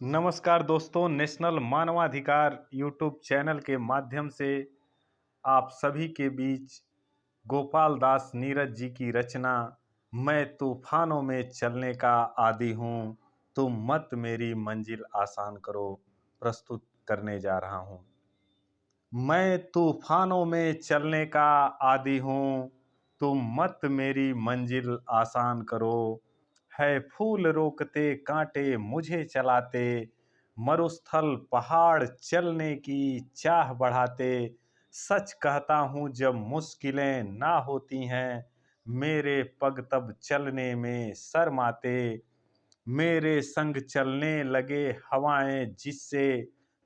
नमस्कार दोस्तों, नेशनल मानवाधिकार यूट्यूब चैनल के माध्यम से आप सभी के बीच गोपाल दास नीरज जी की रचना मैं तूफानों में चलने का आदी हूँ, तुम मत मेरी मंजिल आसान करो प्रस्तुत करने जा रहा हूँ। मैं तूफानों में चलने का आदी हूँ, तुम मत मेरी मंजिल आसान करो। है फूल रोकते कांटे मुझे चलाते, मरुस्थल पहाड़ चलने की चाह बढ़ाते। सच कहता हूँ जब मुश्किलें ना होती हैं, मेरे पग तब चलने में शर्माते। मेरे संग चलने लगे हवाएं जिससे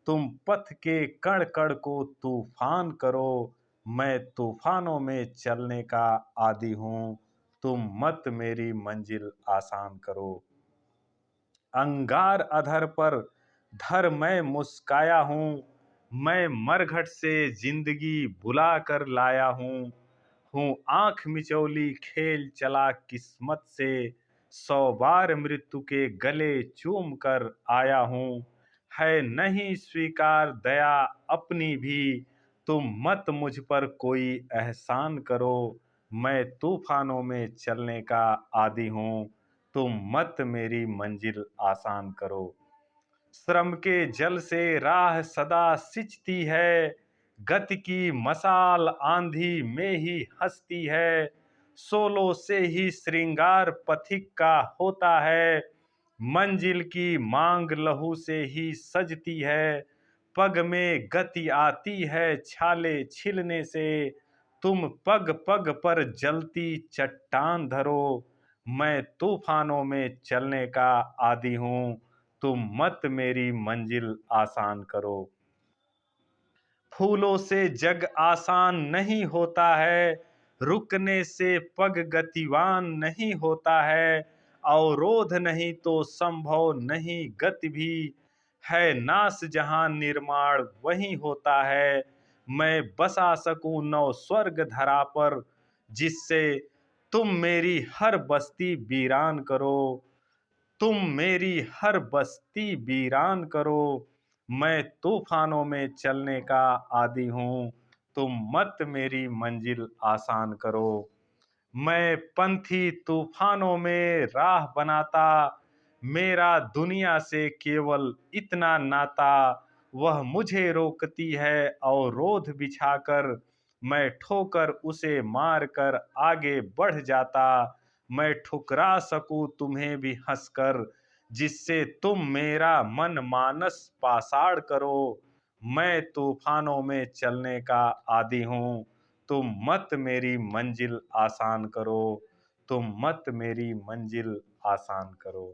तुम पथ के कण कण को तूफान करो। मैं तूफानों में चलने का आदी हूँ, तुम मत मेरी मंजिल आसान करो। अंगार अधर पर धर मैं मुस्काया हूँ, मैं मरघट से जिंदगी बुला कर लाया हूँ आंख मिचौली खेल चला किस्मत से, 100 बार मृत्यु के गले चूम कर आया हूँ। है नहीं स्वीकार दया अपनी भी, तुम मत मुझ पर कोई एहसान करो। मैं तूफानों में चलने का आदी हूँ, तुम मत मेरी मंजिल आसान करो। श्रम के जल से राह सदा सिंचती है, गति की मशाल आंधी में ही हंसती है। सोलों से ही श्रृंगार पथिक का होता है, मंजिल की मांग लहू से ही सजती है। पग में गति आती है छाले छिलने से, तुम पग पग पर जलती चट्टान धरो। मैं तूफानों में चलने का आदी हूँ, तुम मत मेरी मंजिल आसान करो। फूलों से जग आसान नहीं होता है, रुकने से पग गतिवान नहीं होता है। अवरोध नहीं तो संभव नहीं गति भी, है नाश जहां निर्माण वही होता है। मैं बसा सकूं नव स्वर्ग धरा पर, जिससे तुम मेरी हर बस्ती वीरान करो। तुम मेरी हर बस्ती वीरान करो। मैं तूफानों में चलने का आदी हूँ, तुम मत मेरी मंजिल आसान करो। मैं पंथी तूफानों में राह बनाता, मेरा दुनिया से केवल इतना नाता। वह मुझे रोकती है अवरोध बिछाकर, मैं ठोकर उसे मार कर आगे बढ़ जाता। मैं ठुकरा सकूं तुम्हें भी हंसकर, जिससे तुम मेरा मन मानस पासाड़ करो। मैं तूफानों में चलने का आदी हूँ, तुम मत मेरी मंजिल आसान करो। तुम मत मेरी मंजिल आसान करो।